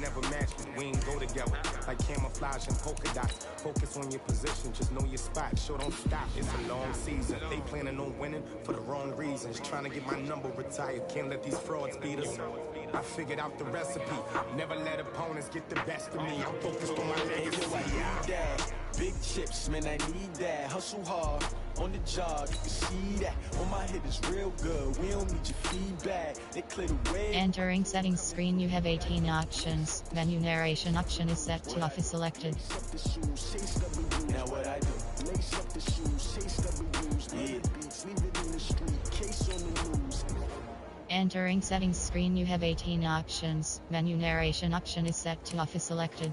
Never match me, we ain't go together. Like camouflage and polka dots. Focus on your position, just know your spot. Show don't stop, it's a long season. They planning on winning for the wrong reasons. Trying to get my number retired, can't let these frauds beat us. I figured out the recipe, never let opponents get the best of me. I'm focused on my legacy. I need that. Big chips, man, I need that. Hustle hard on the job, you can see that. On my head is real good, we don't need your feedback. They clear the way. Entering settings screen, you have 18 options. Menu narration option is set to off is selected. Now what I do, lace up the shoes, chase W's, beats, leave it in the street, case on the news. Entering settings screen, you have 18 options. Menu narration option is set to off is selected.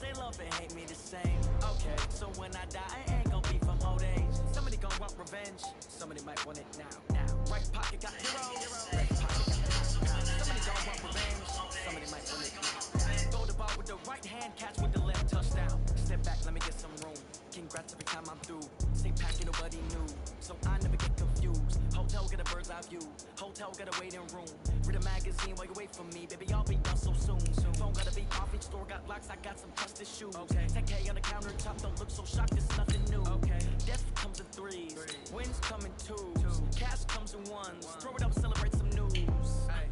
They love and hate me the same. Okay, so when I die, I ain't gon' be from old age. Somebody gon' want revenge. Somebody might want it now. Right pocket got heroes. Left pocket got pounds. Somebody gon' want revenge. Somebody might want it now. Throw the ball with the right hand, catch with the left touchdown. Step back, let me get some room. Congrats every time I'm through. Stay packing, nobody knew, so I never get confused. Hotel get a bird's eye view. Hotel get a waiting room. Read a magazine while you wait for me, baby. I'll be done so soon. Phone gotta be off, each store got locks. I got some trusted shoes. Okay. 10K on the countertop, don't look so shocked. It's nothing new. Okay. Death comes in threes. Wins come in twos. Cash comes in ones. Throw it up, celebrate some news. Ay.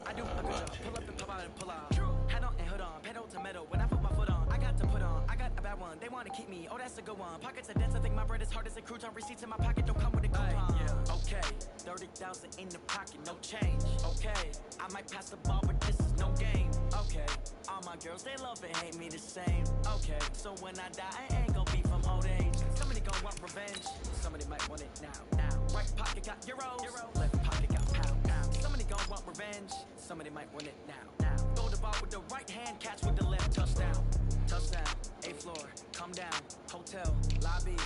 I do a good job. Pull up and pop out and pull out. Hat on and hood on, pedal to metal. When I put my foot on, I got to put on. I got a bad one. They want to keep me. Oh, that's a good one. Pockets are dense. I think my bread is hard as a crouton. Receipts in my pocket don't come with a coupon. Yeah. Okay. 30,000 in the pocket, no change. Okay. I might pass the ball, but this is no game. Okay. All my girls, they love and hate me the same. Okay. So when I die, I ain't gon' be from old age. Somebody gon' want revenge. Somebody might want it now. Right pocket got euros. Left pocket got pounds. Somebody gon' want revenge. Somebody might want it now. Throw the ball with the right hand, catch with the left touchdown. Touchdown, A floor, come down, hotel, lobby.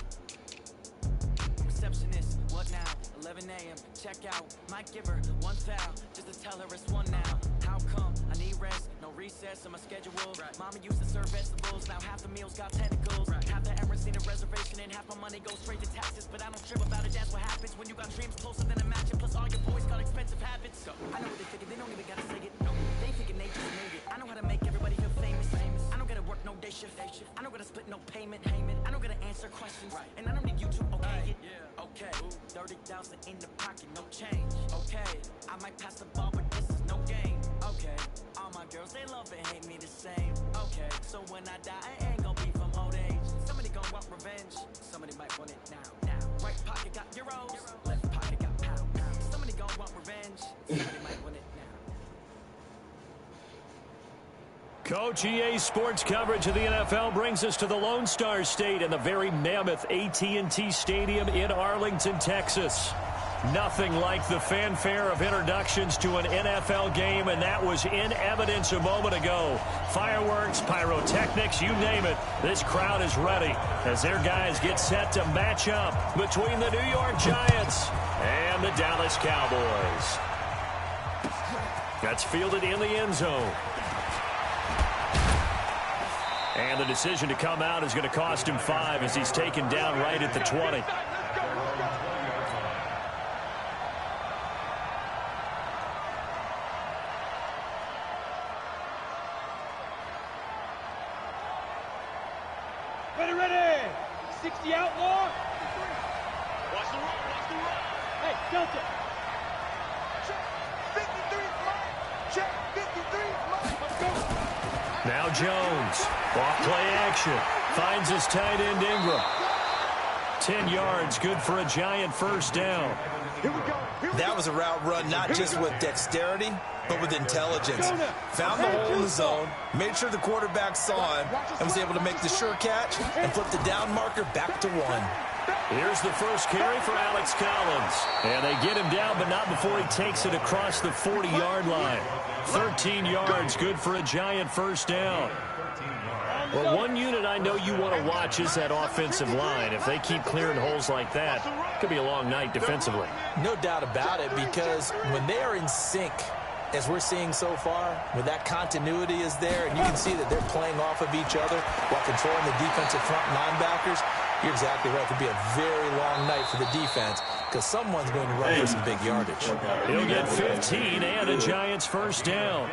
Receptionist, what now? 11 a.m. Check out. Might give her one foul just to tell her it's one now. How come? I need rest, no recess in my schedule. Mama used to serve vegetables, now half the meals got tentacles. Half the errands need a reservation and half my money goes straight to taxes. But I don't trip about it, that's what happens when you got dreams closer than a match. And plus all your boys got expensive habits. So I know what they thinking, they don't even gotta say it. No, they thinking they just made it. I know how to make everybody feel famous. I don't gotta work no day shift. I don't gotta split no payment. I don't gotta answer questions. And I don't need you to okay it. Okay, 30,000 in the pocket, no change. Okay, I might pass the ball, but this is no game. Okay, all my girls, they love and hate me the same. Okay, so when I die, I ain't gon' be from old age. Somebody gon' want revenge. Somebody might want it now. Right pocket got euros. Left pocket got pounds. Somebody gon' want revenge. Somebody might want it now. Coach, EA Sports coverage of the NFL brings us to the Lone Star State and the very mammoth AT&T Stadium in Arlington, Texas. Nothing like the fanfare of introductions to an NFL game, and that was in evidence a moment ago. Fireworks, pyrotechnics, you name it. This crowd is ready as their guys get set to match up between the New York Giants and the Dallas Cowboys. That's fielded in the end zone. And the decision to come out is going to cost him 5 as he's taken down right at the 20. Ready. 60 outlaw. Watch the run. Hey, Delta. Check 53, Mike. Check 53, Mike. Let's go. Now Jones, off-play action, finds his tight end Ingram. 10 yards, good for a Giant first down. Here we go. That was a route run not just with dexterity, but with intelligence. Found the hole in the zone, made sure the quarterback saw him, and was able to make the sure catch and flip the down marker back to 1. Here's the first carry for Alex Collins. And they get him down, but not before he takes it across the 40-yard line. 13 yards, good for a Giant first down. Well, one unit I know you want to watch is that offensive line. If they keep clearing holes like that, it could be a long night defensively. No doubt about it, because when they are in sync, as we're seeing so far, when that continuity is there, and you can see that they're playing off of each other while controlling the defensive front linebackers, you're exactly right. It could be a very long night for the defense because someone's going to run for some big yardage. He'll get 15 and a Giants first down.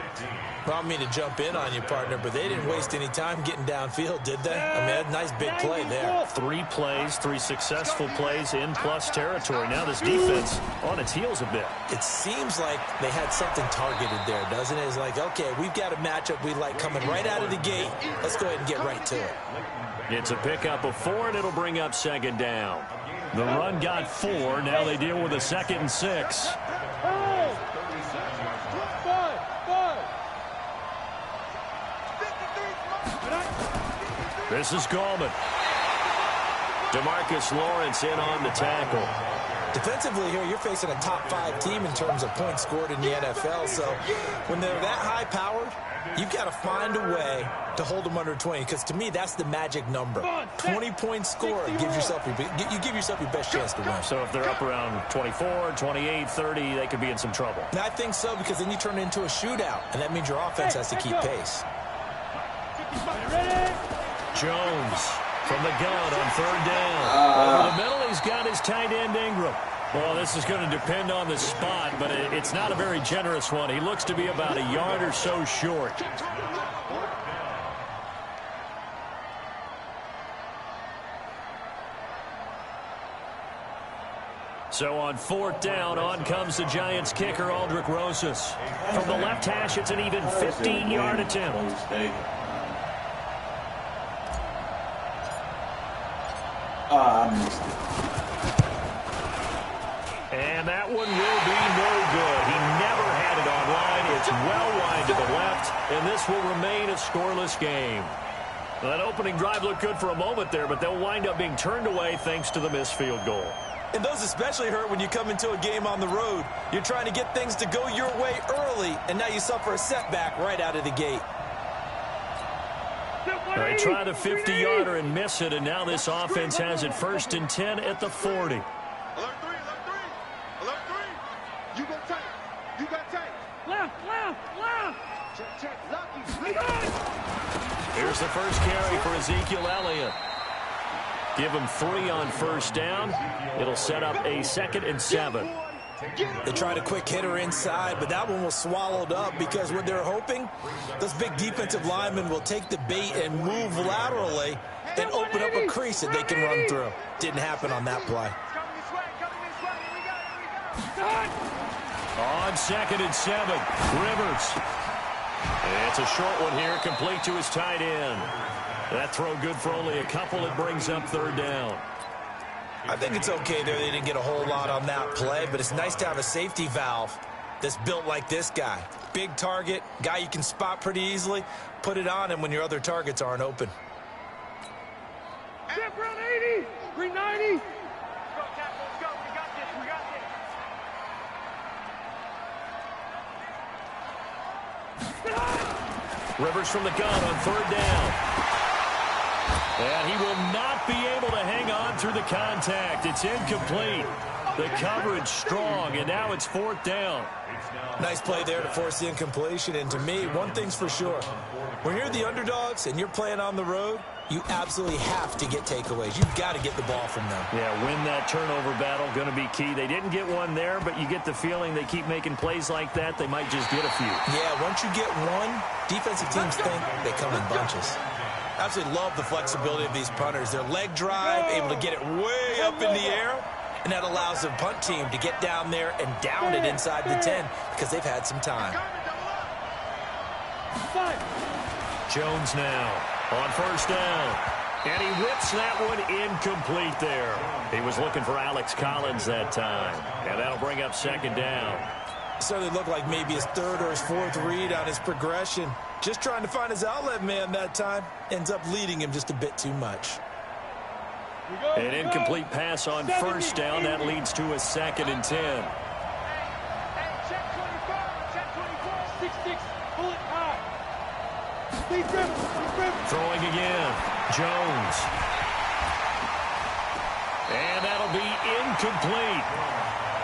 Well, I don't mean to jump in on you, partner, but they didn't waste any time getting downfield, did they? I mean, a nice big play there. 3 plays, 3 successful plays in plus territory. Now this defense on its heels a bit. It seems like they had something targeted there, doesn't it? It's like, okay, we've got a matchup we like coming right out of the gate. Let's go ahead and get right to it. It's a pickup of 4, and it'll bring up second down. The run got 4. Now they deal with a 2nd and 6. This is Gallman. DeMarcus Lawrence in on the tackle. Defensively here, you're facing a top 5 team in terms of points scored in the NFL. So when they're that high-powered, you've got to find a way to hold them under 20. Because to me, that's the magic number. 20 points scored gives yourself you give yourself your best chance to win. So if they're up around 24, 28, 30, they could be in some trouble. And I think so, because then you turn it into a shootout, and that means your offense has to keep pace. Jones from the gun on 3rd down. Over the middle, he's got his tight end Ingram. Well, this is going to depend on the spot, but it's not a very generous one. He looks to be about a yard or so short. So on 4th down, on comes the Giants kicker, Aldrich Rosas. From the left hash, it's an even 15-yard attempt. And that one will be no good. He never had it online. It's well wide to the left, and this will remain a scoreless game. Well, that opening drive looked good for a moment there, but they'll wind up being turned away thanks to the missed field goal. And those especially hurt when you come into a game on the road. You're trying to get things to go your way early, and now you suffer a setback right out of the gate. They try the 50-yarder and miss it, and now this offense has it 1st and 10 at the 40. Alert 3, alert 3, alert 3. You go tight. You got tight. Left. Check. Lucky. Here's the first carry for Ezekiel Elliott. Give him 3 on 1st down. It'll set up a 2nd and 7. They tried a quick hitter inside, but that one was swallowed up because what they're hoping, those big defensive linemen will take the bait and move laterally and open up a crease that they can run through. Didn't happen on that play. On 2nd and 7, Rivers. It's a short one here, complete to his tight end. That throw good for only a couple. It brings up 3rd down. I think it's okay there. They didn't get a whole lot on that play, but it's nice to have a safety valve that's built like this guy. Big target, guy you can spot pretty easily. Put it on him when your other targets aren't open. Step round 80, 390. Let's go. We got this. Rivers from the gun on 3rd down. And he will not be able to hang on through the contact. It's incomplete. The coverage strong, and now it's 4th down. Nice play there to force the incompletion. And to me, one thing's for sure. When you're the underdogs and you're playing on the road, you absolutely have to get takeaways. You've got to get the ball from them. Yeah, win that turnover battle, going to be key. They didn't get one there, but you get the feeling they keep making plays like that, they might just get a few. Yeah, once you get one, defensive teams think they come in bunches. Absolutely love the flexibility of these punters. Their leg drive, able to get it way up in the air, and that allows the punt team to get down there and down it inside the 10 because they've had some time. Jones now on 1st down. And he whips that one incomplete there. He was looking for Alex Collins that time. And that'll bring up 2nd down. Certainly looked like maybe his 3rd or his 4th read on his progression. Just trying to find his outlet man that time. Ends up leading him just a bit too much. An incomplete pass on 1st down. That leads to a 2nd and 10. Hey, check 24, 6-6, bullet high. Throwing again. Jones. And that'll be incomplete.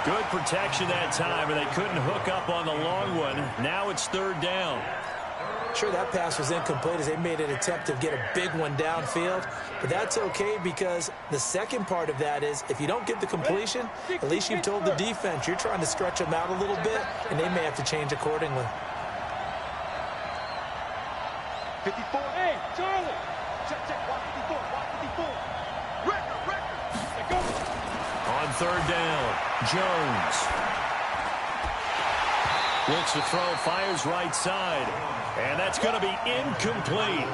Good protection that time, and they couldn't hook up on the long one. Now it's third down. Sure, that pass was incomplete as they made an attempt to get a big one downfield. But that's okay because the second part of that is if you don't get the completion, at least you've told the defense you're trying to stretch them out a little bit, and they may have to change accordingly. 54. Hey, Charlie. Check, watch 54, watch 54. Record. Let go. On third down, Jones. Looks to throw, fires right side. And that's going to be incomplete.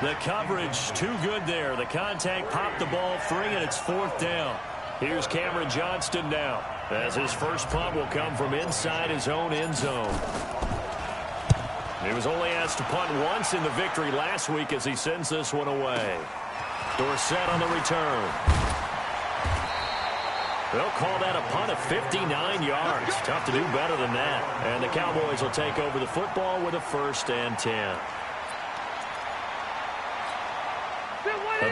The coverage too good there. The contact popped the ball free, and it's fourth down. Here's Cameron Johnston now, as his first punt will come from inside his own end zone. He was only asked to punt once in the victory last week as he sends this one away. Dorsett on the return. They'll call that a punt of 59 yards. Tough to do better than that. And the Cowboys will take over the football with a 1st and 10.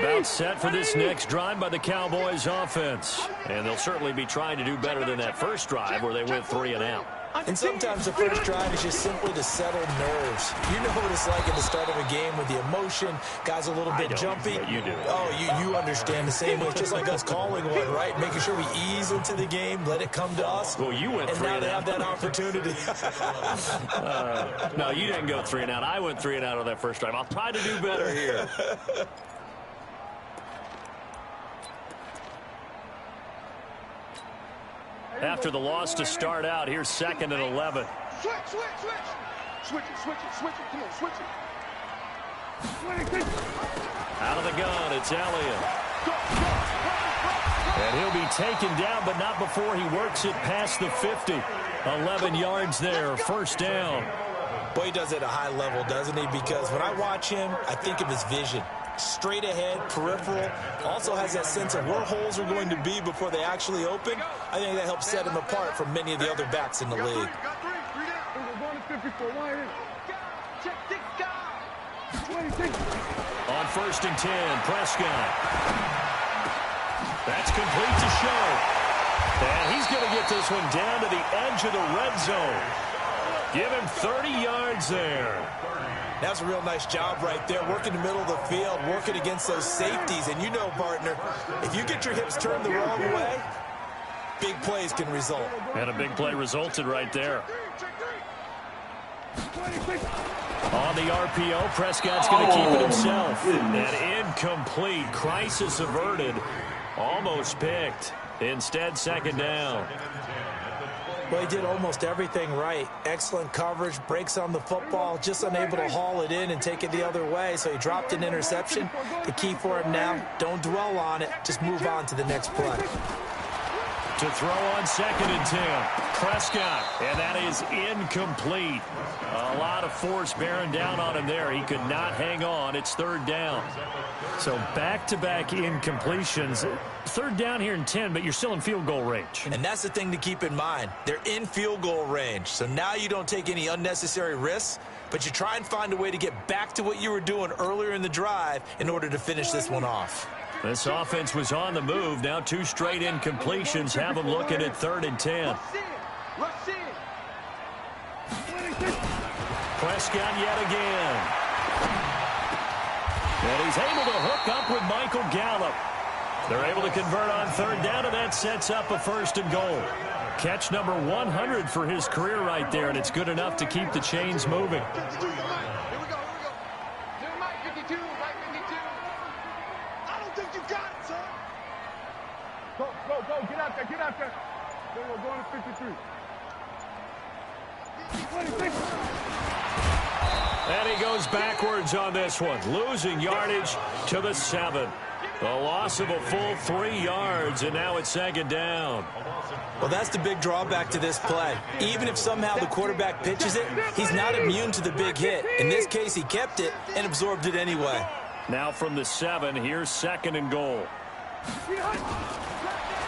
About set for this next drive by the Cowboys offense. And they'll certainly be trying to do better than that first drive where they went 3 and out. And sometimes the first drive is just simply to settle nerves. You know what it's like at the start of a game with the emotion, guys a little bit jumpy. You do. Oh, you understand the same way. It's just like us calling one, right? Making sure we ease into the game, let it come to us. Well, you went 3 and out. And now they out. have that opportunity. No, you didn't go 3 and out. I went 3 and out on that first drive. I'll try to do better here. After the loss to start out, here's 2nd and 11. Switch it. Come on, switch it. Out of the gun, it's Elliott. And he'll be taken down, but not before he works it past the 50. 11 yards there, first down. Boy, he does it at a high level, doesn't he? Because when I watch him, I think of his vision. Straight ahead, peripheral, also has that sense of where holes are going to be before they actually open. I think that helps set him apart from many of the other backs in the league. On 1st and 10, Prescott. That's complete to Show. And he's going to get this one down to the edge of the red zone. Give him 30 yards there. That's a real nice job right there, working the middle of the field, working against those safeties. And you know, partner, if you get your hips turned the wrong way, big plays can result. And a big play resulted right there. On the RPO, Prescott's going to keep it himself. And incomplete. Crisis averted. Almost picked. Instead, 2nd down. Well, he did almost everything right. Excellent coverage, breaks on the football, just unable to haul it in and take it the other way. So he dropped an interception. The key for him now, don't dwell on it. Just move on to the next play. To throw on 2nd and 10. Prescott, and that is incomplete. A lot of force bearing down on him there. He could not hang on. It's 3rd down. So back-to-back incompletions. 3rd down here in 10, but you're still in field goal range. And that's the thing to keep in mind. They're in field goal range. So now you don't take any unnecessary risks, but you try and find a way to get back to what you were doing earlier in the drive in order to finish this one off. This offense was on the move. Now 2 straight incompletions have them looking at 3rd and 10. Prescott yet again. And he's able to hook up with Michael Gallup. They're able to convert on 3rd down, and that sets up a 1st and goal. Catch number 100 for his career right there, and it's good enough to keep the chains moving. Go, get out there. We're going to 53. And he goes backwards on this one, losing yardage to the 7. A loss of a full 3 yards, and now it's 2nd down. Well, that's the big drawback to this play. Even if somehow the quarterback pitches it, he's not immune to the big hit. In this case, he kept it and absorbed it anyway. Now from the 7, here's 2nd and goal.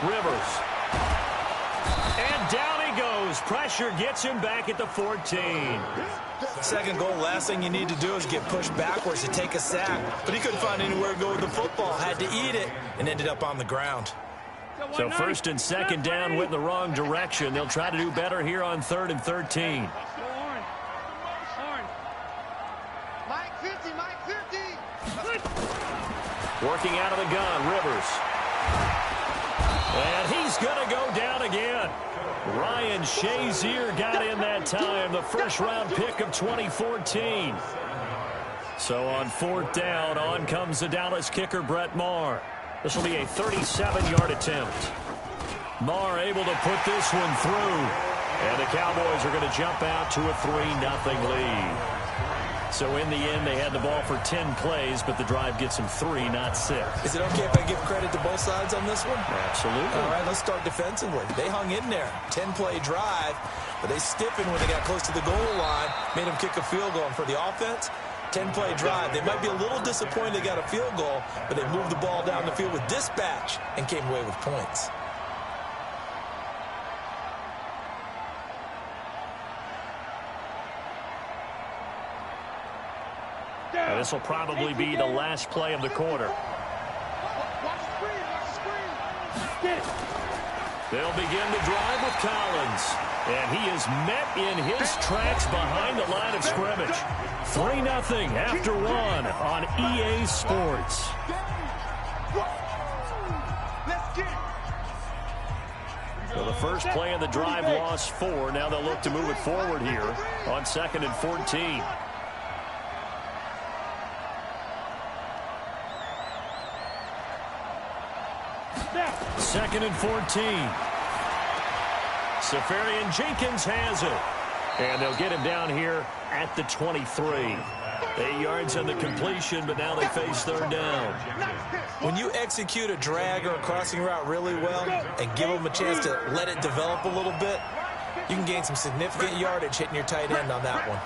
Rivers. And down he goes throws. Pressure gets him back at the 14. Second goal, last thing you need to do is get pushed backwards to take a sack. But he couldn't find anywhere to go with the football. Had to eat it and ended up on the ground. So first and second down went in the wrong direction. They'll try to do better here on 3rd and 13. Working out of the gun, Rivers. And he's going to go down again. Ryan Shazier got in that time, the first-round pick of 2014. So on 4th down, on comes the Dallas kicker, Brett Maher. This will be a 37-yard attempt. Maher able to put this one through. And the Cowboys are going to jump out to a 3-0 lead. So in the end, they had the ball for 10 plays, but the drive gets them 3, not 6. Is it okay if I give credit to both sides on this one? Absolutely. All right, let's start defensively. They hung in there. 10-play drive, but they stiffened when they got close to the goal line, made them kick a field goal. And for the offense, 10-play drive. They might be a little disappointed they got a field goal, but they moved the ball down the field with dispatch and came away with points. And this will probably be the last play of the quarter. They'll begin the drive with Collins. And he is met in his tracks behind the line of scrimmage. 3-0 after 1 on EA Sports. So the first play of the drive lost 4. Now they'll look to move it forward here on 2nd and 14. Second and 14. Safarian Jenkins has it. And they'll get him down here at the 23. 8 yards on the completion, but now they face 3rd down. When you execute a drag or a crossing route really well and give them a chance to let it develop a little bit, you can gain some significant yardage hitting your tight end on that one.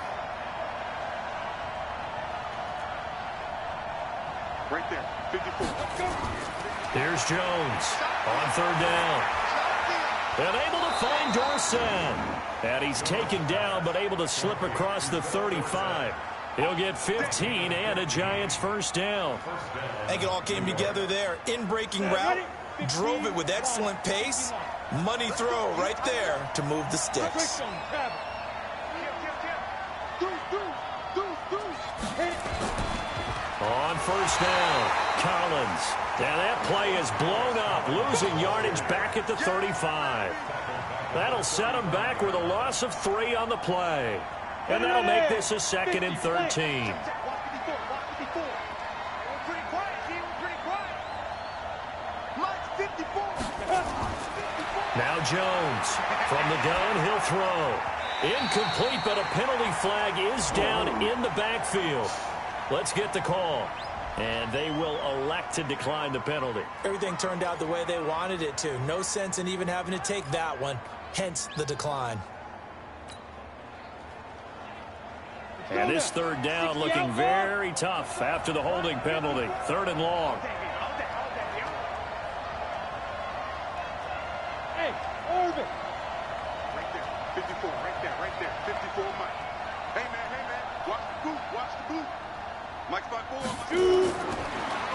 Right there, 54. Here's Jones on 3rd down. And able to find Dorsett. And he's taken down, but able to slip across the 35. He'll get 15 and a Giants first down. I think it all came together there. In-breaking route, drove it with excellent pace. Money throw right there to move the sticks. On 1st down, Collins. And that play is blown up, losing yardage back at the 35. That'll set him back with a loss of 3 on the play. And that'll make this a 2nd and 13. Now Jones from the gun, he'll throw. Incomplete, but a penalty flag is down in the backfield. Let's get the call. And they will elect to decline the penalty. Everything turned out the way they wanted it to. No sense in even having to take that one, hence the decline. And this 3rd down looking very tough after the holding penalty. 3rd and long. Hey, Irvin. Right there, 54, right there, 54 Mike. Hey, man, watch the boot. Mike's by 4.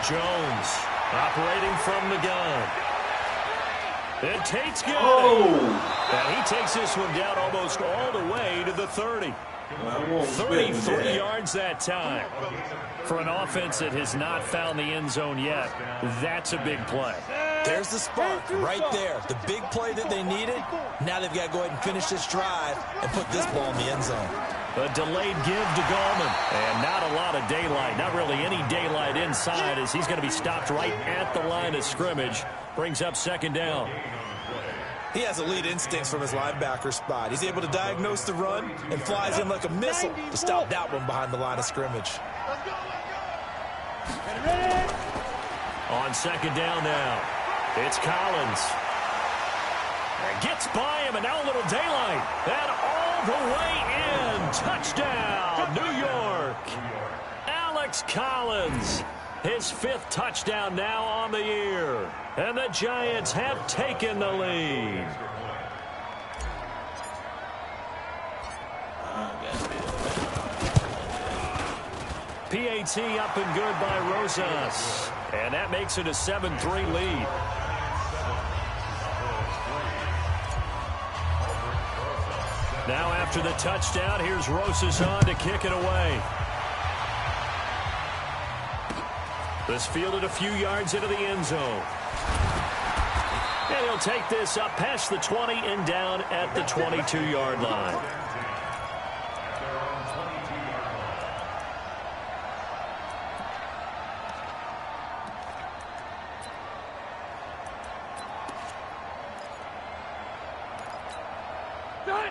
Jones operating from the gun. And Tate's got it. And he takes this one down almost all the way to the 30. 33 yards that time. For an offense that has not found the end zone yet, that's a big play. There's the spark right there. The big play that they needed. Now they've got to go ahead and finish this drive and put this ball in the end zone. A delayed give to Gallman. And not a lot of daylight. Not really any daylight inside as he's going to be stopped right at the line of scrimmage. Brings up 2nd down. He has elite instincts from his linebacker spot. He's able to diagnose the run and flies in like a missile to stop that one behind the line of scrimmage. On 2nd down now, it's Collins. And gets by him, and now a little daylight. And all the way in. Touchdown, New York. Alex Collins. His 5th touchdown now on the year. And the Giants have taken the lead. PAT up and good by Rosas. And that makes it a 7-3 lead. Now after the touchdown, here's Rosas on to kick it away. This fielded a few yards into the end zone. And he'll take this up past the 20 and down at the 22-yard line.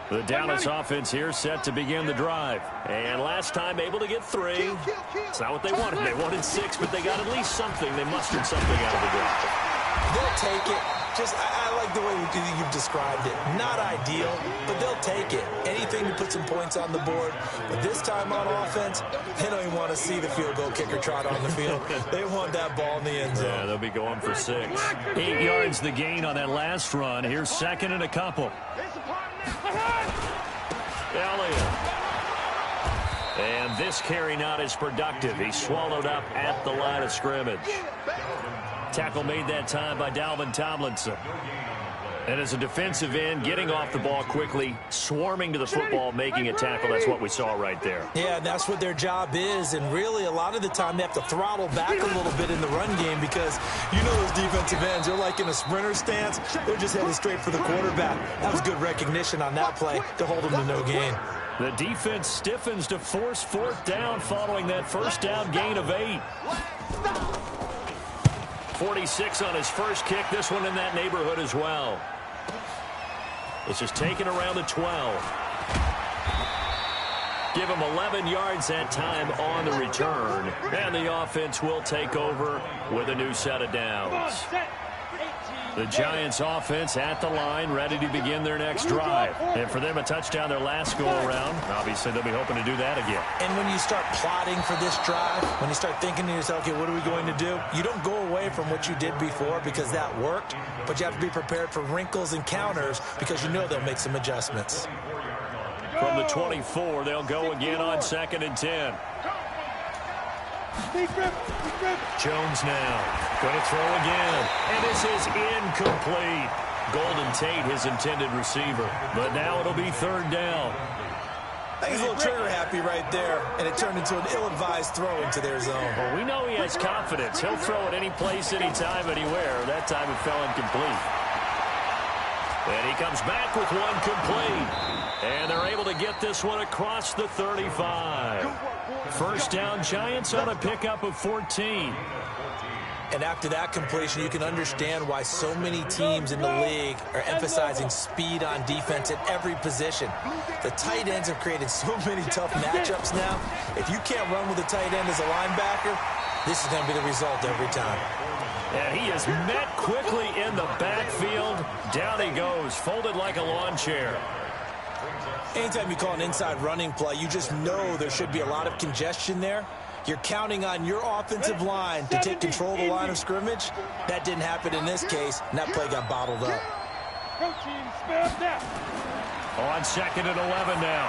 The Dallas offense here set to begin the drive. And last time able to get 3. It's not what they wanted. They wanted 6, but they got at least something. They mustered something out of the drive. They'll take it. I like the way you've described it. Not ideal, but they'll take it. Anything to put some points on the board. But this time on offense, they don't even want to see the field goal kicker trot on the field. They want that ball in the end zone. Yeah, they'll be going for 6. 8 yards the gain on that last run. Here's second and a couple. Elliott. And this carry not as productive. He's swallowed up at the line of scrimmage. Tackle made that time by Dalvin Tomlinson. And as a defensive end, getting off the ball quickly, swarming to the football, making a tackle. That's what we saw right there. Yeah, and that's what their job is. And really, a lot of the time, they have to throttle back a little bit in the run game because you know those defensive ends, they're like in a sprinter stance. They're just headed straight for the quarterback. That was good recognition on that play to hold them to no gain. The defense stiffens to force 4th down following that first down gain of 8. 46 on his first kick. This one in that neighborhood as well. This is taken around the 12. Give him 11 yards that time on the return. And the offense will take over with a new set of downs. The Giants offense at the line, ready to begin their next drive. And for them, a touchdown their last go-around. Obviously, they'll be hoping to do that again. And when you start plotting for this drive, when you start thinking to yourself, okay, what are we going to do? You don't go away from what you did before because that worked, but you have to be prepared for wrinkles and counters because you know they'll make some adjustments. From the 24, they'll go again on 2nd and 10. Jones now going to throw again, and this is incomplete. Golden Tate, his intended receiver, but now it'll be 3rd down. I think he's a little trigger happy right there, and it turned into an ill-advised throw into their zone. Well, we know he has confidence. He'll throw it any place, anytime, anywhere. That time it fell incomplete. And he comes back with one complete. And they're able to get this one across the 35. First down, Giants on a pickup of 14. And after that completion, you can understand why so many teams in the league are emphasizing speed on defense at every position. The tight ends have created so many tough matchups now. If you can't run with a tight end as a linebacker, this is going to be the result every time. And he is met quickly in the backfield. Down he goes, folded like a lawn chair. Anytime you call an inside running play, you just know there should be a lot of congestion there. You're counting on your offensive line to take control of the line of scrimmage. That didn't happen in this case, and that play got bottled up. On 2nd and 11 now.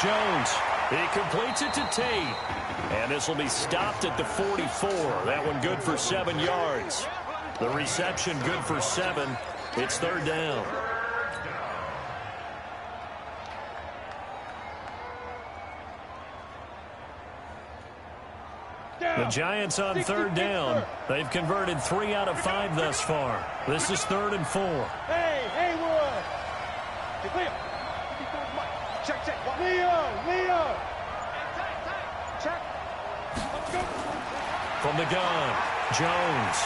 Jones, he completes it to Tate. And this will be stopped at the 44. That one good for 7 yards. The reception good for 7. It's 3rd down. The Giants on 3rd down. They've converted 3 out of 5 thus far. This is 3rd and 4. Hey, Haywood. Hey, Leo. Check, check. Leo. Check. Let's go. From the gun, Jones.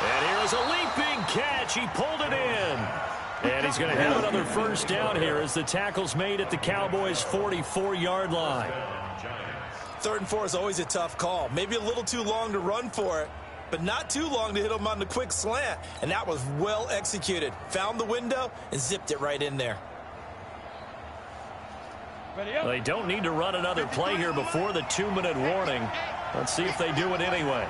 And here is a leaping catch. He pulled it in. And he's going to have another first down here as the tackle's made at the Cowboys' 44-yard line. 3rd and 4 is always a tough call. Maybe a little too long to run for it, but not too long to hit him on the quick slant. And that was well executed. Found the window and zipped it right in there. They don't need to run another play here before the 2-minute warning. Let's see if they do it anyway.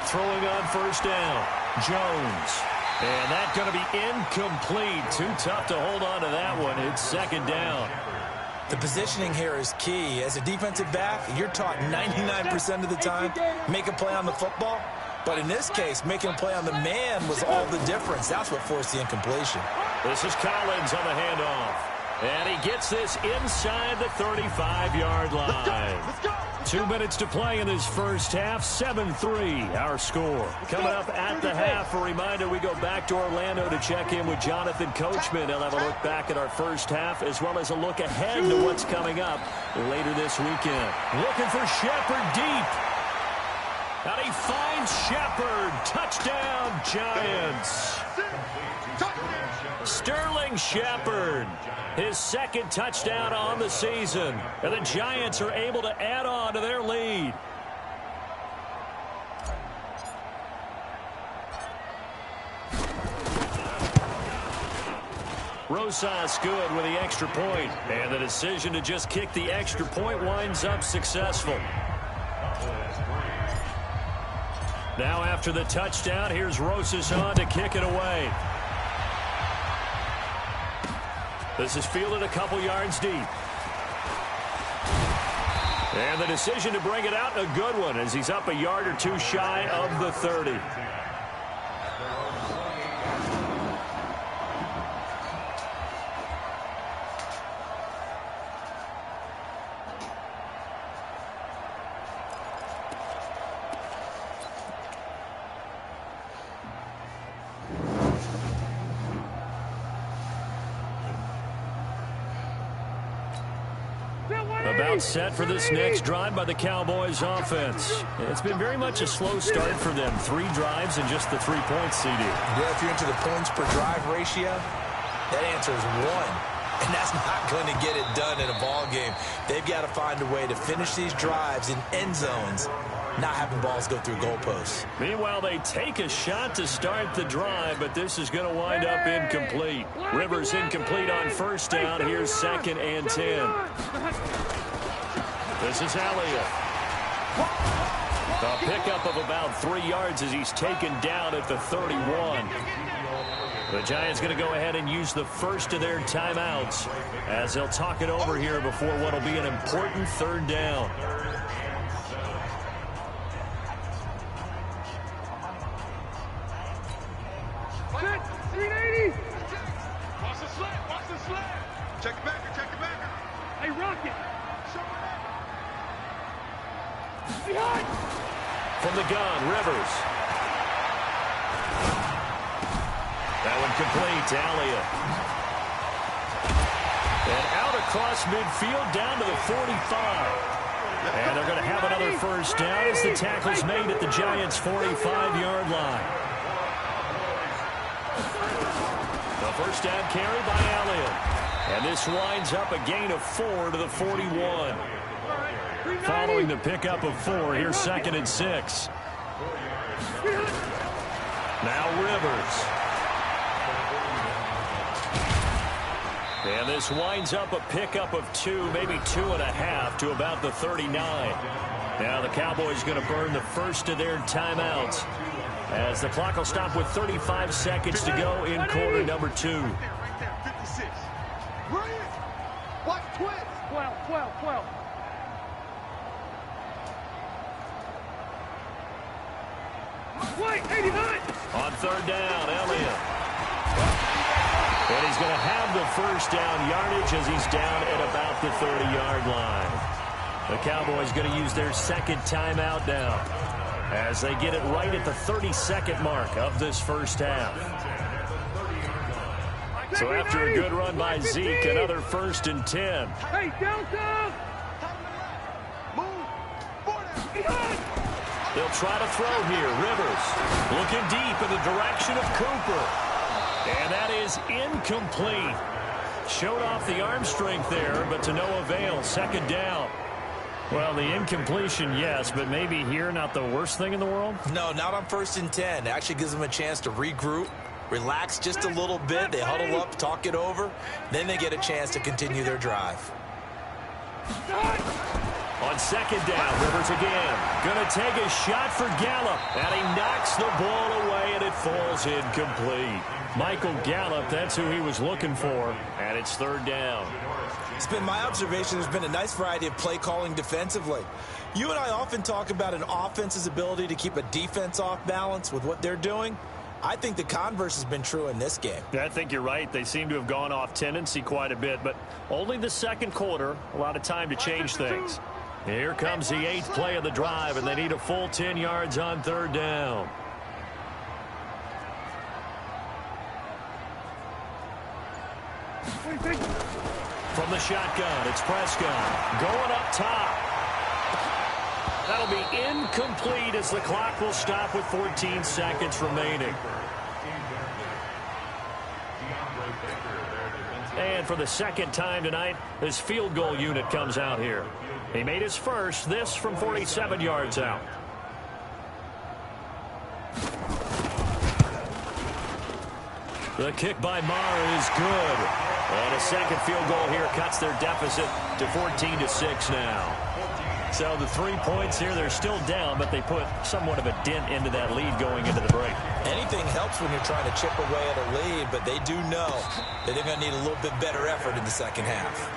Throwing on first down, Jones. And that's going to be incomplete. Too tough to hold on to that one. It's 2nd down. The positioning here is key. As a defensive back, you're taught 99% of the time, make a play on the football. But in this case, making a play on the man was all the difference. That's what forced the incompletion. This is Collins on the handoff. And he gets this inside the 35-yard line. 2 minutes to play in this first half. 7-3 our score. Coming up at the half, a reminder we go back to Orlando to check in with Jonathan Coachman. He'll have a look back at our first half as well as a look ahead to what's coming up later this weekend. Looking for Shepard deep. And he finds Shepard. Touchdown, Giants. Sterling Shepard, his second touchdown on the season. And the Giants are able to add on to their lead. Rosas good with the extra point. And the decision to just kick the extra point winds up successful. Now after the touchdown, here's Rosas on to kick it away. This is fielded a couple yards deep. And the decision to bring it out, a good one, as he's up a yard or two shy of the 30. About set for this next drive by the Cowboys offense. It's been very much a slow start for them. 3 drives and just the 3 points, CD. Yeah, if you're into the points per drive ratio, that answer is 1. And that's not going to get it done in a ball game. They've got to find a way to finish these drives in end zones, not having balls go through goalposts. Meanwhile, they take a shot to start the drive, but this is going to wind up incomplete. Rivers incomplete on first down. Here's 2nd and 10. This is Elliott. A pickup of about 3 yards as he's taken down at the 31. The Giants going to go ahead and use the first of their timeouts as they'll talk it over here before what will be an important 3rd down. Check it back, check it back. Hey, Rocket. From the gun, Rivers. That one complete to Elliott. And out across midfield down to the 45. And they're going to have another first down as the tackle's made at the Giants' 45-yard line. The first down carry by Elliott. And this winds up a gain of 4 to the 41. Following the pickup of 4, here's 2nd and 6. Now Rivers. And this winds up a pickup of 2, maybe 2.5 to about the 39. Now the Cowboys going to burn the first of their timeouts as the clock will stop with 35 seconds to go in quarter number 2. Watch 12. Wait, 89. On 3rd down, Elliott. And he's going to have the first down yardage as he's down at about the 30-yard line. The Cowboys going to use their 2nd timeout now as they get it right at the 30-second mark of this first half. So after a good run by Zeke, another 1st and 10. Hey, Delta! They'll try to throw here. Rivers looking deep in the direction of Cooper. And that is incomplete. Showed off the arm strength there, but to no avail. 2nd down. Well, the incompletion, yes, but maybe here not the worst thing in the world? No, not on 1st and 10. It actually gives them a chance to regroup, relax just a little bit. They huddle up, talk it over. Then they get a chance to continue their drive. On 2nd down, Rivers again. Going to take a shot for Gallup. And he knocks the ball away, and it falls incomplete. Michael Gallup, that's who he was looking for. And it's 3rd down. It's been my observation there's been a nice variety of play calling defensively. You and I often talk about an offense's ability to keep a defense off balance with what they're doing. I think the converse has been true in this game. Yeah, I think you're right. They seem to have gone off tendency quite a bit, but only the second quarter, a lot of time to change things. Here comes the 8th play of the drive, and they need a full 10 yards on 3rd down. From the shotgun, it's Prescott going up top. That'll be incomplete as the clock will stop with 14 seconds remaining. And for the second time tonight, his field goal unit comes out here. He made his first, this from 47 yards out. The kick by Maher is good. And a second field goal here cuts their deficit to 14-6 now. So the 3 points here, they're still down, but they put somewhat of a dent into that lead going into the break. Anything helps when you're trying to chip away at a lead, but they do know that they're going to need a little bit better effort in the second half.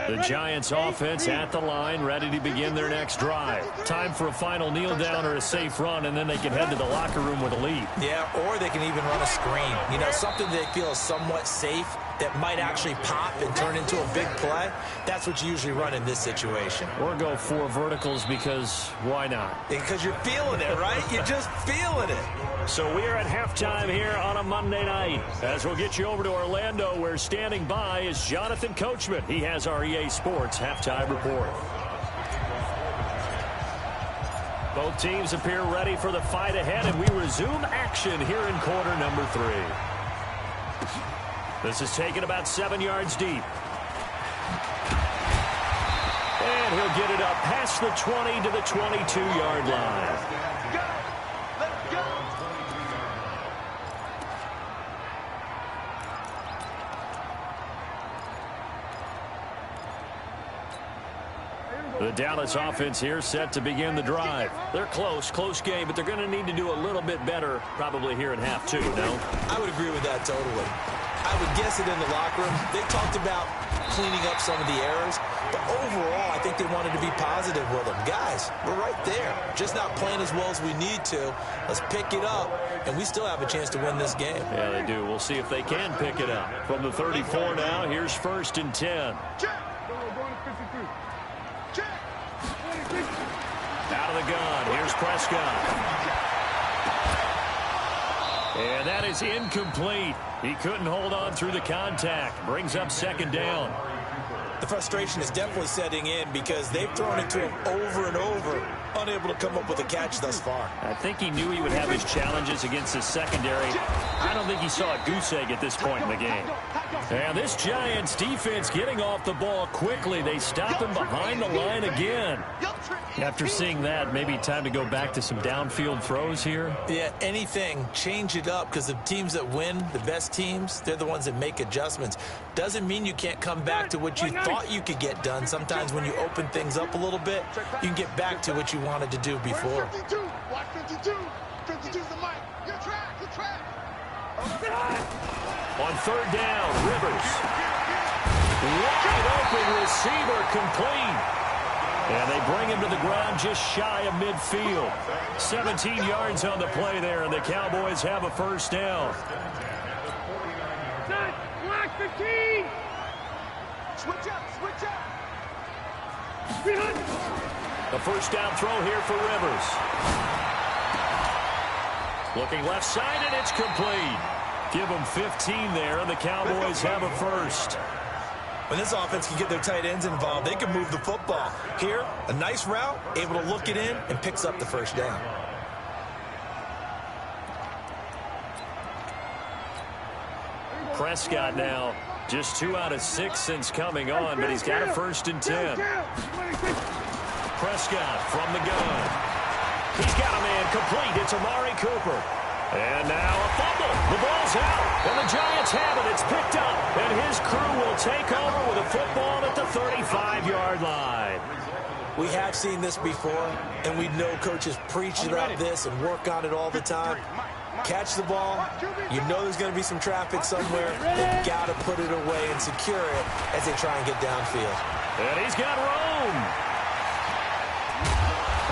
The Giants offense at the line, ready to begin their next drive. Time for a final kneel down or a safe run, and then they can head to the locker room with a lead. Yeah, or they can even run a screen. You know, something they feel is somewhat safe that might actually pop and turn into a big play. That's what you usually run in this situation. Or go 4 verticals because why not? Because you're feeling it, right? You're just feeling it. So we are at halftime here on a Monday night. As we'll get you over to Orlando, where standing by is Jonathan Coachman. He has our EA Sports halftime report. Both teams appear ready for the fight ahead, and we resume action here in quarter number 3. This is taken about 7 yards deep. And he'll get it up past the 20 to the 22-yard line. The Dallas offense here set to begin the drive. They're close game, but they're going to need to do a little bit better probably here in half 2, no? I would agree with that totally. I would guess it in the locker room. They talked about cleaning up some of the errors, but overall, I think they wanted to be positive with them. Guys, we're right there. Just not playing as well as we need to. Let's pick it up, and we still have a chance to win this game. Yeah, they do. We'll see if they can pick it up. From the 34 now, here's 1st and 10. Out of the gun, here's Prescott. And that is incomplete. He couldn't hold on through the contact. Brings up 2nd down. The frustration is definitely setting in because they've thrown it to him over and over, unable to come up with a catch thus far. I think he knew he would have his challenges against his secondary. I don't think he saw a goose egg at this point in the game. And this Giants defense getting off the ball quickly. They stop him behind the line again. After seeing that, maybe time to go back to some downfield throws here. Yeah, anything. Change it up because the teams that win, the best teams, they're the ones that make adjustments. Doesn't mean you can't come back to what you thought you could get done. Sometimes when you open things up a little bit, you can get back to what you wanted to do before. Watch 52. 52's the mic. You're trapped. You're trapped. On 3rd down, Rivers. Wide open receiver, complete. And they bring him to the ground just shy of midfield. 17 yards on the play there, and the Cowboys have a 1st down. Black 15. Switch up. Switch up. A 1st down throw here for Rivers. Looking left side, and it's complete. Give them 15 there, and the Cowboys have a 1st. When this offense can get their tight ends involved, they can move the football. Here, a nice route, able to look it in, and picks up the 1st down. Prescott now just 2 out of 6 since coming on, but he's got a 1st and 10. Prescott from the gun. He's got a man complete. It's Amari Cooper. And now a fumble. The ball's out. And the Giants have it. It's picked up. And his crew will take over with a football at the 35-yard line. We have seen this before, and we know coaches preach about this and work on it all the time. Catch the ball. You know there's going to be some traffic somewhere. They've got to put it away and secure it as they try and get downfield. And he's got room.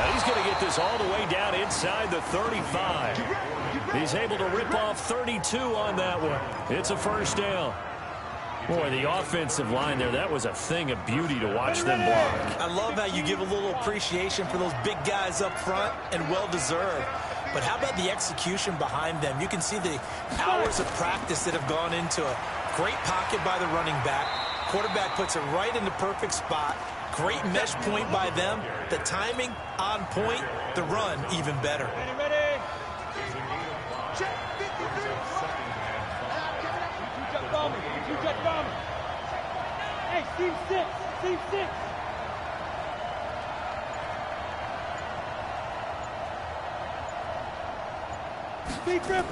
And he's going to get this all the way down inside the 35. He's able to rip off 32 on that one. It's a first down. Boy, the offensive line there, that was a thing of beauty to watch them block. I love how you give a little appreciation for those big guys up front, and well-deserved. But how about the execution behind them? You can see the hours of practice that have gone into it. Great pocket by the running back. Quarterback puts it right in the perfect spot. Great mesh point by them. The timing on point. The run even better. Ready. Check. Hey, team 6. Team 6. Big grip.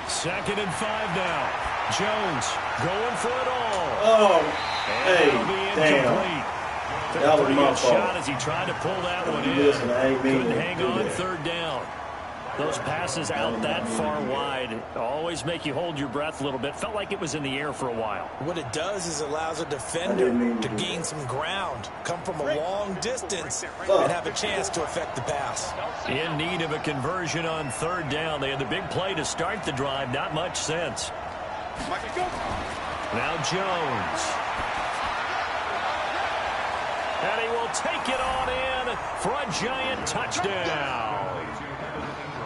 Second and 5 now. Jones going for it all. Oh, and hey, it'll be incomplete. damn. That was Pretty my good fault. shot as he tried to pull that one in. Listen, I ain't mean Couldn't to hang do on that. third down. Those passes out that far wide always make you hold your breath a little bit. Felt like it was in the air for a while. What it does is allows a defender to gain some ground, come from a long distance, and have a chance to affect the pass. In need of a conversion on third down. They had the big play to start the drive. Not much sense. Now Jones. And he will take it on in for a giant touchdown.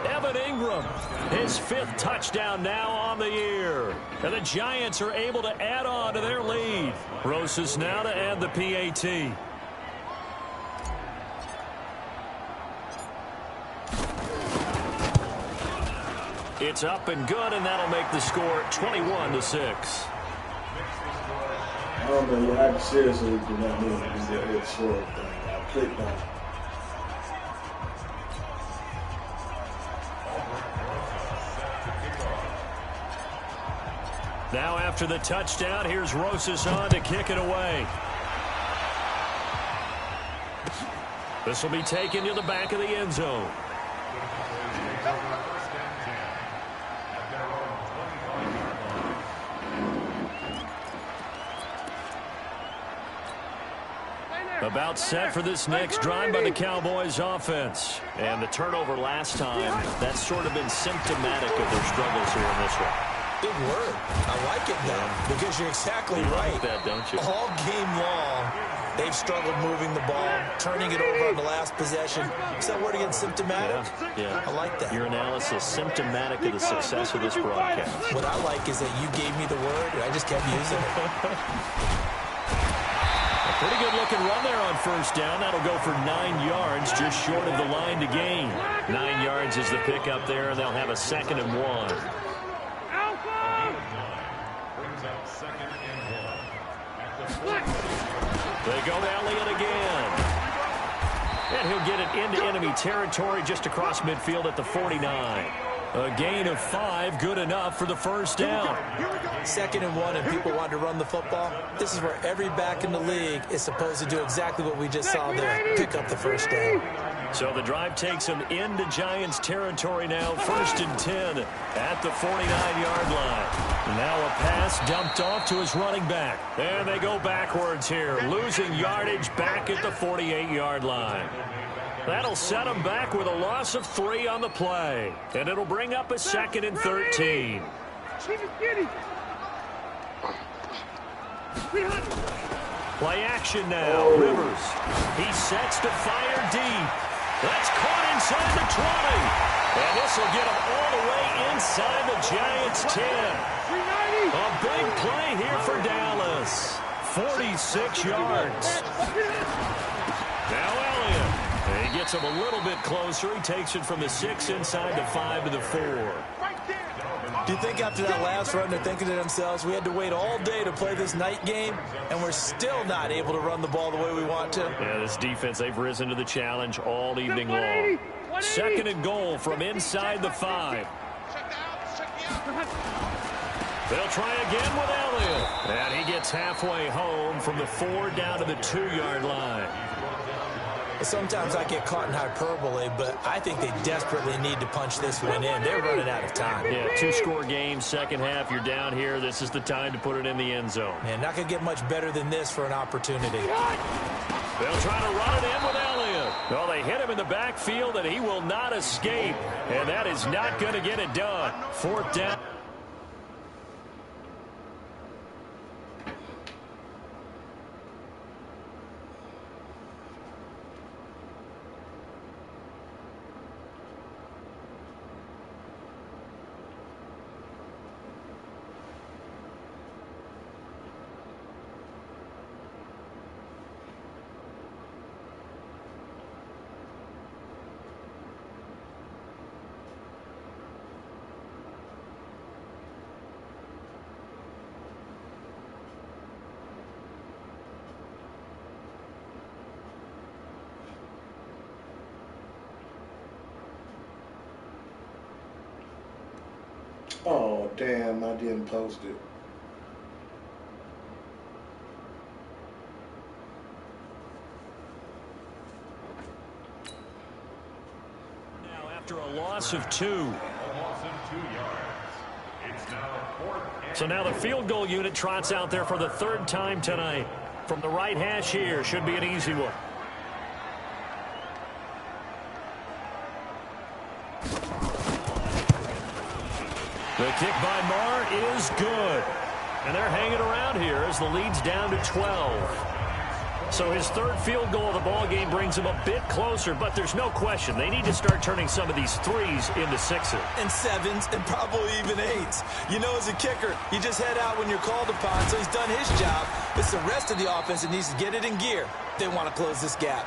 Evan Ingram, his 5th touchdown now on the year. And the Giants are able to add on to their lead. Rosas now to add the PAT. It's up and good, and that'll make the score 21-6. I don't know. I seriously do not know the score thing. I clicked on it. Now after the touchdown, here's Rosas on to kick it away. This will be taken to the back of the end zone. About set for this next drive by the Cowboys offense. And the turnover last time, that's sort of been symptomatic of their struggles here in this one. Big word. I like it now because you're exactly right. Like that, don't you? All game long, they've struggled moving the ball, turning it over on the last possession. Is that word again, symptomatic? Yeah. I like that. Your analysis, symptomatic of the success of this broadcast. What I like is that you gave me the word, and I just kept using it. Pretty good looking run there on first down. That'll go for 9 yards, just short of the line to gain. 9 yards is the pickup there, and they'll have a 2nd and 1. They go to Elliott again. And he'll get it into enemy territory just across midfield at the 49. A gain of 5, good enough for the first down. 2nd and 1, and people want to run the football. This is where every back in the league is supposed to do exactly what we just saw there, pick up the first down. So the drive takes them into Giants territory now, 1st and 10 at the 49-yard line. Now a pass dumped off to his running back. And they go backwards here, losing yardage back at the 48-yard line. That'll set them back with a loss of 3 on the play. And it'll bring up a 2nd and 13. Play action now. Rivers. He sets to fire deep. That's caught inside the 20. And this will get him all the way inside the Giants' 10. A big play here for Dallas. 46 yards. Now Elliott. And he gets him a little bit closer. He takes it from the 6 inside the 5 to the 4. Do you think after that last run they're thinking to themselves, we had to wait all day to play this night game, and we're still not able to run the ball the way we want to? Yeah, this defense, they've risen to the challenge all evening long. 2nd and goal from inside the 5. They'll try again with Elliott. And he gets halfway home from the 4 down to the 2-yard line. Sometimes I get caught in hyperbole, but I think they desperately need to punch this one in. They're running out of time. Yeah, two-score game, second half, you're down here. This is the time to put it in the end zone. Man, not going to get much better than this for an opportunity. They'll try to run it in with Elliott. Well, they hit him in the backfield, and he will not escape. And that is not going to get it done. Fourth down. Oh, damn, I didn't post it. Now after a loss of 2. So now the field goal unit trots out there for the third time tonight. From the right hash here, should be an easy one. The kick by Marr is good. And they're hanging around here as the lead's down to 12. So his third field goal of the ball game brings him a bit closer, but there's no question they need to start turning some of these threes into sixes. And sevens and probably even 8s. You know, as a kicker, you just head out when you're called upon, so he's done his job. It's the rest of the offense that needs to get it in gear. They want to close this gap.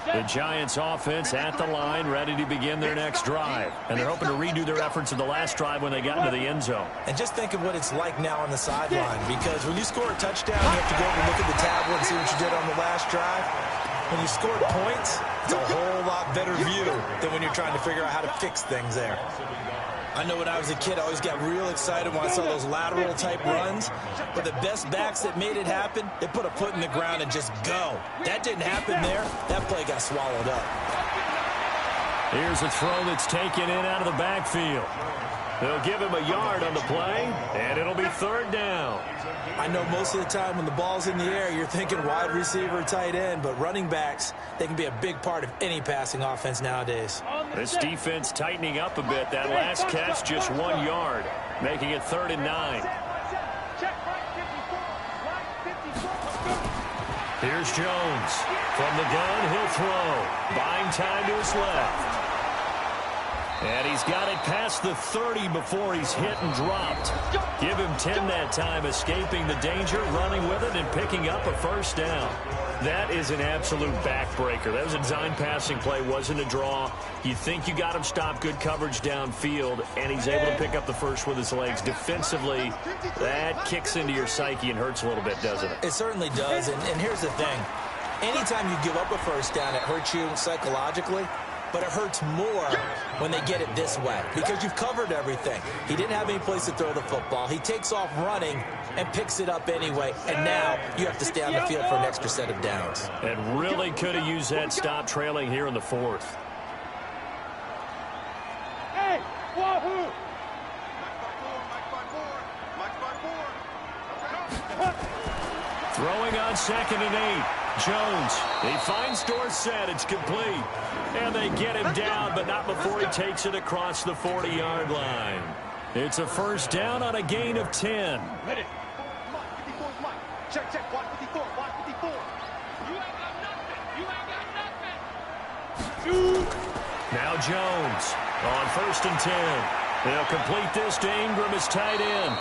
The Giants offense at the line, ready to begin their next drive. And they're hoping to redo their efforts of the last drive when they got into the end zone. And just think of what it's like now on the sideline, because when you score a touchdown, you have to go over and look at the tablet and see what you did on the last drive. When you scored points, it's a whole lot better view than when you're trying to figure out how to fix things there. I know when I was a kid, I always got real excited when I saw those lateral-type runs. But the best backs that made it happen, they put a foot in the ground and just go. That didn't happen there. That play got swallowed up. Here's a throw that's taken in out of the backfield. They'll give him a yard on the play, and it'll be third down. I know most of the time when the ball's in the air, you're thinking wide receiver, tight end, but running backs, they can be a big part of any passing offense nowadays. This defense tightening up a bit. That last catch, just 1 yard, making it 3rd and 9. Here's Jones. From the gun, he'll throw. Buying time to his left. And he's got it past the 30 before he's hit and dropped. Give him 10 that time, escaping the danger, running with it, and picking up a first down. That is an absolute backbreaker. That was a design passing play, wasn't a draw. You think you got him stopped, good coverage downfield, and he's able to pick up the first with his legs. Defensively, that kicks into your psyche and hurts a little bit, doesn't it? It certainly does, and here's the thing. Anytime you give up a first down, it hurts you psychologically. But it hurts more when they get it this way because you've covered everything. He didn't have any place to throw the football. He takes off running and picks it up anyway. And now you have to stay on the field for an extra set of downs. And really could have used that stop trailing here in the 4th. Hey, wahoo! Throwing on 2nd and 8. Jones, he finds Dorsett, it's complete. And they get him down, but not before he takes it across the 40-yard line. It's a first down on a gain of 10. Ready. Check, check, block 54, block 54. You ain't got nothing, you ain't got nothing. Now Jones on 1st and 10. They'll complete this to Ingram as tight end.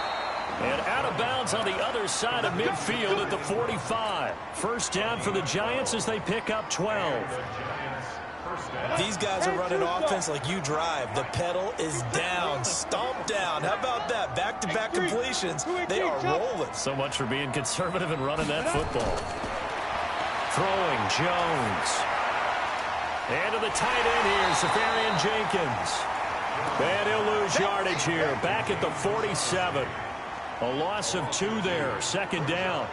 And out of bounds on the other side of midfield at the 45. First down for the Giants as they pick up 12. These guys are running offense like you drive. The pedal is down, stomp down. How about that? Back-to-back completions. They are rolling. So much for being conservative and running that football. Throwing Jones. And to the tight end here, Safarian Jenkins. And he'll lose yardage here, back at the 47. A loss of 2 there, second down.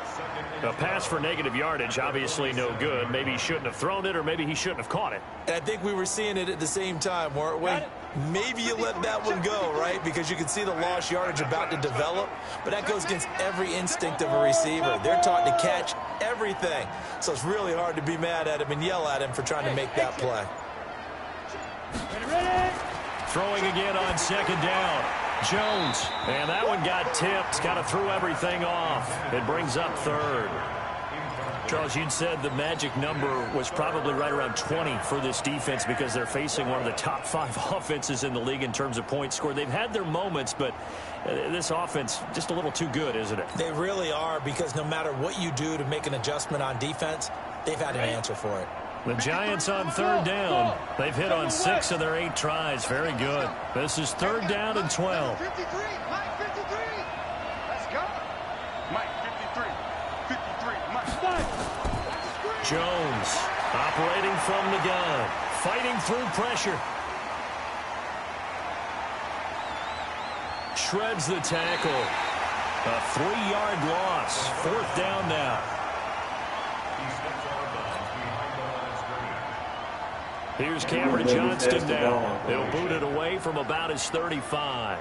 A pass for negative yardage, obviously no good. Maybe he shouldn't have thrown it, or maybe he shouldn't have caught it. And I think we were seeing it at the same time, weren't we? Maybe you let that one go, right? Because you can see the lost yardage about to develop. But that goes against every instinct of a receiver. They're taught to catch everything. So it's really hard to be mad at him and yell at him for trying to make that play. Throwing again on second down. Jones. And that one got tipped. Kind of threw everything off. It brings up third. Charles, you'd said the magic number was probably right around 20 for this defense because they're facing one of the top 5 offenses in the league in terms of points scored. They've had their moments, but this offense just a little too good, isn't it? They really are, because no matter what you do to make an adjustment on defense, they've had an answer for it. The Giants on third down. They've hit on 6 of their 8 tries. Very good. This is third down and 12. 53, Mike 53. Let's go. Mike 53. 53, Mike. Jones operating from the gun. Fighting through pressure. Shreds the tackle. A 3-yard loss. Fourth down now. Here's Cameron Johnston now. He'll boot it away from about his 35.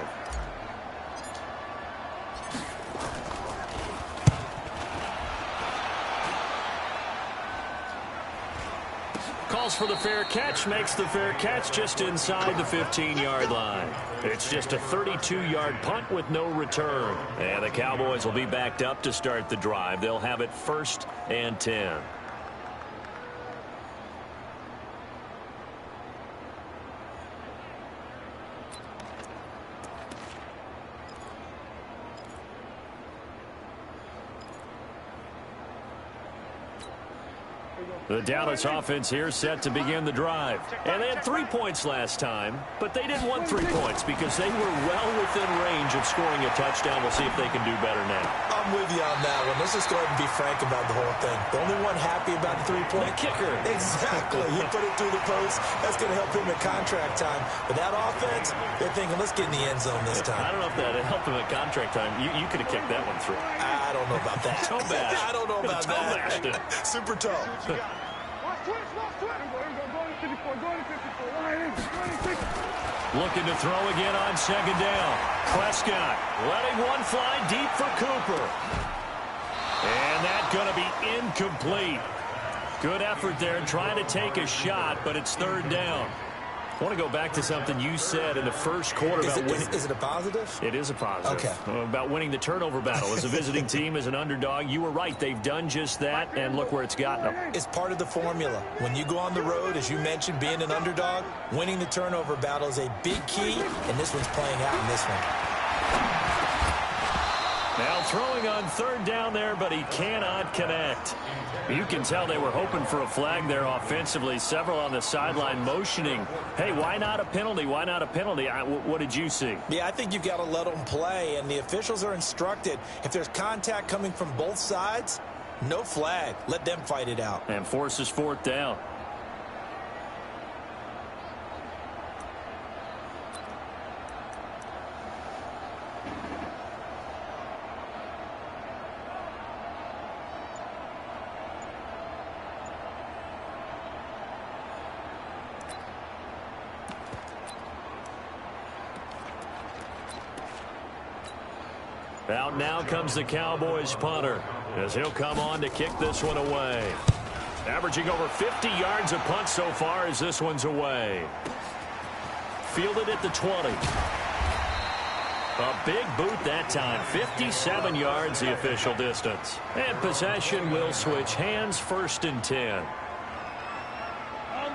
Calls for the fair catch, makes the fair catch just inside the 15-yard line. It's just a 32-yard punt with no return. And the Cowboys will be backed up to start the drive. They'll have it 1st and 10. The Dallas offense here set to begin the drive. And they had 3 points last time, but they didn't want 3 points because they were well within range of scoring a touchdown. We'll see if they can do better now. I'm with you on that one. Let's just go ahead and be frank about the whole thing. The only one happy about the 3-point kicker. Exactly. He put it through the post. That's going to help him at contract time. But that offense, they're thinking, let's get in the end zone this time. I don't know if that helped him at contract time. You could have kicked that one through. I don't know about that. Toe bash. I don't know about that. Super toe. Looking to throw again on second down. Prescott letting one fly deep for Cooper. And that's going to be incomplete. Good effort there trying to take a shot, but it's third down. I want to go back to something you said in the first quarter about winning. Is it a positive? It is a positive. Okay. About winning the turnover battle as a visiting team, as an underdog. You were right. They've done just that, and look where it's gotten them. It's part of the formula. When you go on the road, as you mentioned, being an underdog, winning the turnover battle is a big key, and this one's playing out in this one. Now throwing on third down there, but he cannot connect. You can tell they were hoping for a flag there offensively. Several on the sideline motioning, hey, why not a penalty? Why not a penalty? What did you see? Yeah, I think you've got to let them play, and the officials are instructed. If there's contact coming from both sides, no flag. Let them fight it out. And forces fourth down. Out now comes the Cowboys punter as he'll come on to kick this one away. Averaging over 50 yards a punt so far as this one's away. Fielded at the 20. A big boot that time. 57 yards the official distance. And possession will switch hands, 1st and 10.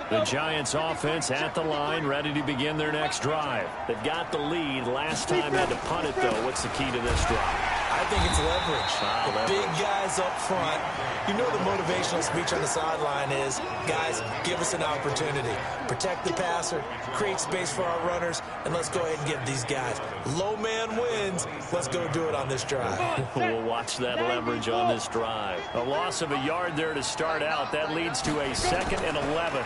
The Giants offense at the line, ready to begin their next drive. They've got the lead. Last time had to punt it, though. What's the key to this drive? I think it's leverage. The big guys up front. You know the motivational speech on the sideline is, guys, give us an opportunity. Protect the passer, create space for our runners, and let's go ahead and give these guys. Low man wins. Let's go do it on this drive. We'll watch that leverage on this drive. A loss of a yard there to start out. That leads to a 2nd and 11.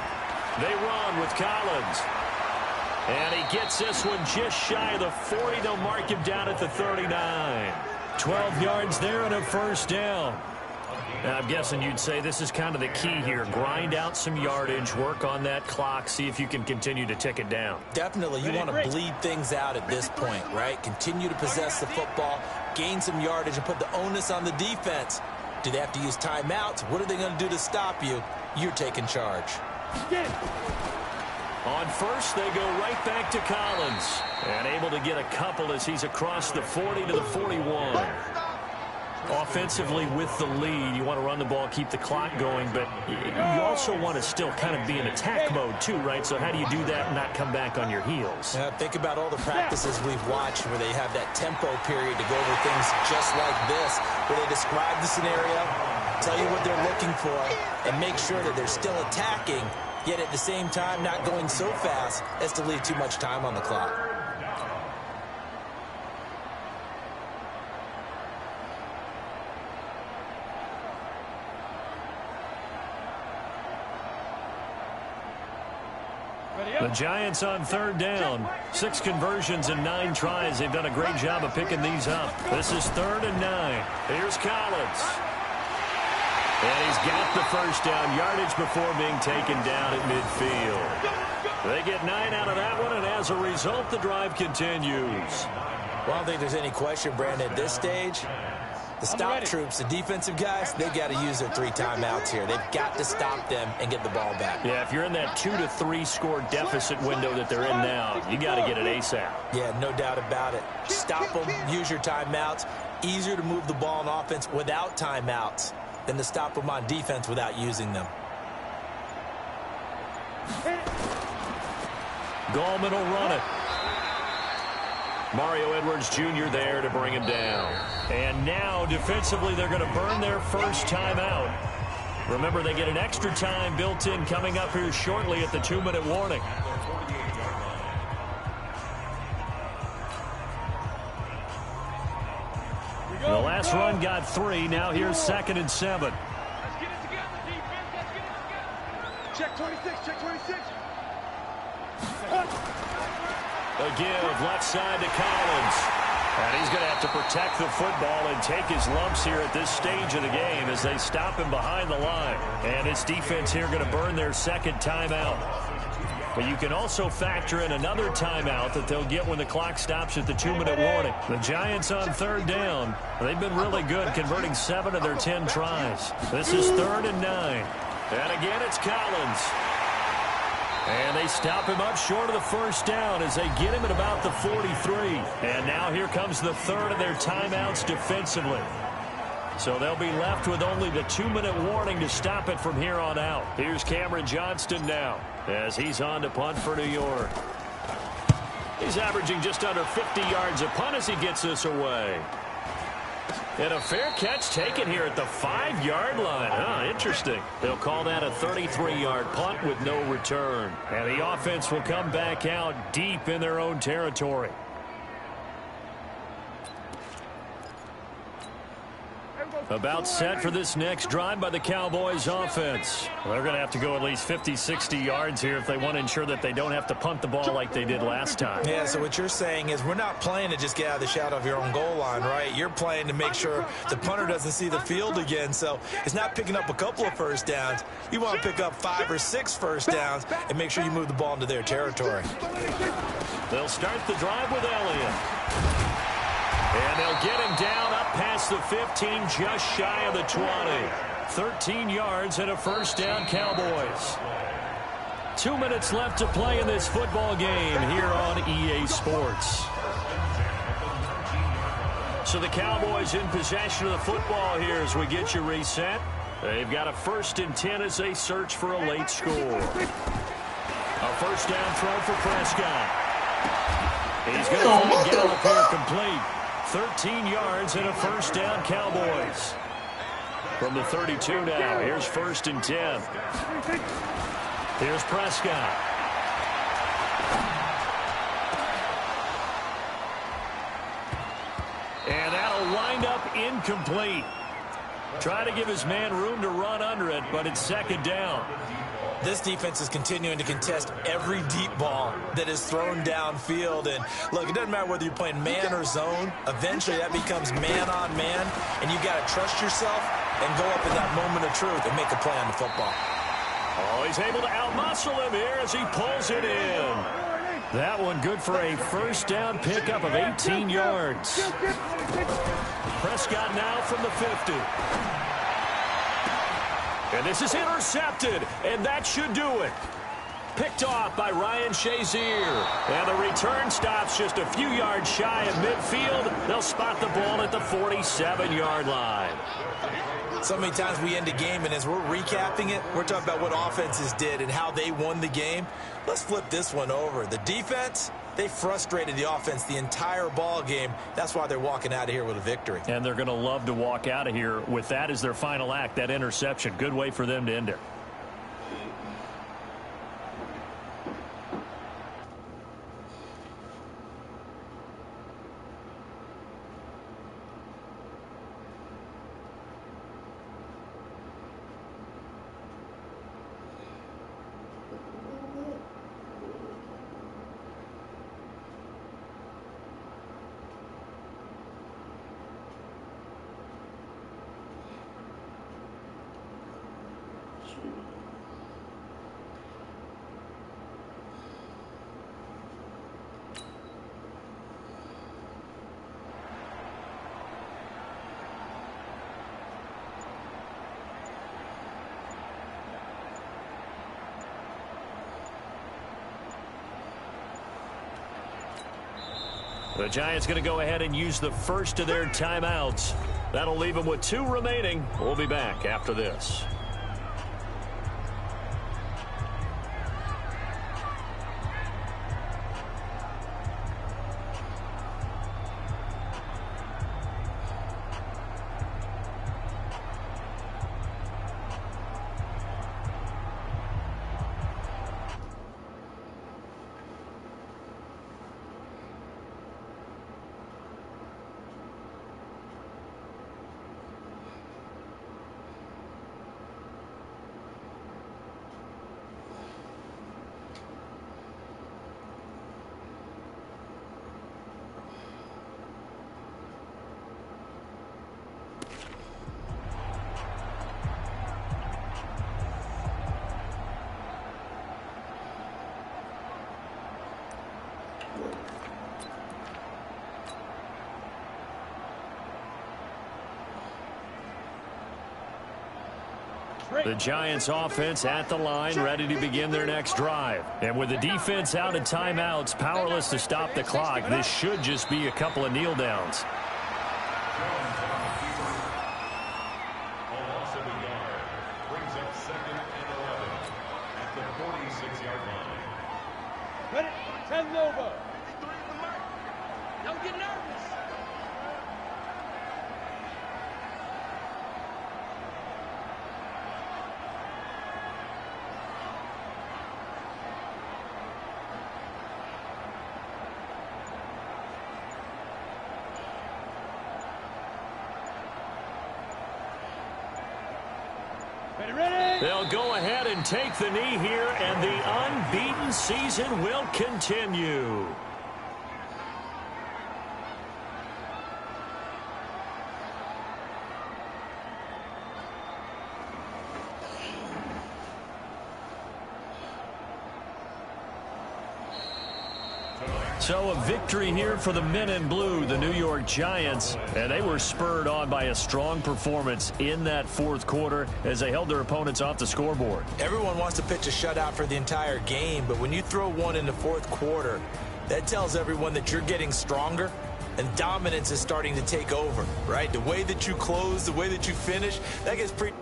They run with Collins. And he gets this one just shy of the 40. They'll mark him down at the 39. 12 yards there and a first down. Now, I'm guessing you'd say this is kind of the key here. Grind out some yardage, work on that clock, see if you can continue to tick it down. Definitely. You want to bleed things out at this point, right? Continue to possess the football, gain some yardage, and put the onus on the defense. Do they have to use timeouts? What are they going to do to stop you? You're taking charge. On first, they go right back to Collins. And able to get a couple as he's across the 40 to the 41. Offensively with the lead, you want to run the ball, keep the clock going, but you also want to still kind of be in attack mode too, right? So how do you do that and not come back on your heels? Think about all the practices we've watched where they have that tempo period to go over things just like this, where they describe the scenario, tell you what they're looking for, and make sure that they're still attacking, yet at the same time not going so fast as to leave too much time on the clock. The Giants on third down. 6 conversions and 9 tries. They've done a great job of picking these up. This is 3rd and 9. Here's Collins. And he's got the first down yardage before being taken down at midfield. They get 9 out of that one, and as a result, the drive continues. Well, I don't think there's any question, Brandon, at this stage. The stop troops, the defensive guys, they've got to use their 3 timeouts here. They've got to stop them and get the ball back. Yeah, if you're in that 2 to 3 score deficit window that they're in now, you got to get it ASAP. Yeah, no doubt about it. Stop them, use your timeouts. Easier to move the ball on offense without timeouts than to stop them on defense without using them. Gallman will run it. Mario Edwards Jr. there to bring him down. And now, defensively, they're going to burn their first timeout. Remember, they get an extra time built in coming up here shortly at the 2-minute warning. The last run got 3. Now here's 2nd and 7. Let's get it together, defense. Let's get it together. Check 26. Check 26. A give left side to Collins. And he's going to have to protect the football and take his lumps here at this stage of the game as they stop him behind the line. And his defense here going to burn their 2nd timeout. But you can also factor in another timeout that they'll get when the clock stops at the 2-minute warning. The Giants on 3rd down. They've been really good, converting 7 of their 10 tries. This is 3rd and 9. And again, it's Collins. And they stop him up short of the first down as they get him at about the 43. And now here comes the 3rd of their timeouts defensively. So they'll be left with only the 2-minute warning to stop it from here on out. Here's Cameron Johnston now as he's on to punt for New York. He's averaging just under 50 yards a punt as he gets this away. And a fair catch taken here at the 5-yard line. Interesting. They'll call that a 33-yard punt with no return. And the offense will come back out deep in their own territory. About set for this next drive by the Cowboys offense. They're going to have to go at least 50, 60 yards here if they want to ensure that they don't have to punt the ball like they did last time. Yeah, so what you're saying is we're not playing to just get out of the shadow of your own goal line, right? You're playing to make sure the punter doesn't see the field again. So it's not picking up a couple of first downs. You want to pick up 5 or 6 first downs and make sure you move the ball into their territory. They'll start the drive with Elliott. And they'll get him down up past the 15, just shy of the 20. 13 yards and a first down, Cowboys. 2 minutes left to play in this football game here on EA Sports. So the Cowboys in possession of the football here as we get you reset. They've got a 1st and 10 as they search for a late score. A first down throw for Prescott. He's going to find Gallup here complete. 13 yards and a first down, Cowboys. From the 32 now, here's 1st and 10. Here's Prescott. And that'll wind up incomplete. Trying to give his man room to run under it, but it's second down. This defense is continuing to contest every deep ball that is thrown downfield. And, look, it doesn't matter whether you're playing man or zone. Eventually, that becomes man on man, and you got to trust yourself and go up in that moment of truth and make a play on the football. Oh, he's able to outmuscle him here as he pulls it in. That one good for a first down pickup of 18 yards. Prescott now from the 50. And this is intercepted, and that should do it. Picked off by Ryan Shazier. And the return stops just a few yards shy of midfield. They'll spot the ball at the 47-yard line. So many times we end a game, and as we're recapping it, we're talking about what offenses did and how they won the game. Let's flip this one over. The defense, they frustrated the offense the entire ball game. That's why they're walking out of here with a victory. And they're going to love to walk out of here with that as their final act, that interception. Good way for them to end it. The Giants going to go ahead and use the first of their timeouts. That'll leave them with 2 remaining. We'll be back after this. The Giants offense at the line, ready to begin their next drive. And with the defense out at timeouts, powerless to stop the clock, this should just be a couple of kneel downs. Brings up 2nd and 11 at the 46-yard line. Put it, 10 over. Don't get nervous. They'll go ahead and take the knee here, and the unbeaten season will continue. So a victory here for the men in blue, the New York Giants, and they were spurred on by a strong performance in that 4th quarter as they held their opponents off the scoreboard. Everyone wants to pitch a shutout for the entire game, but when you throw one in the 4th quarter, that tells everyone that you're getting stronger and dominance is starting to take over, right? The way that you close, the way that you finish, that gets pretty...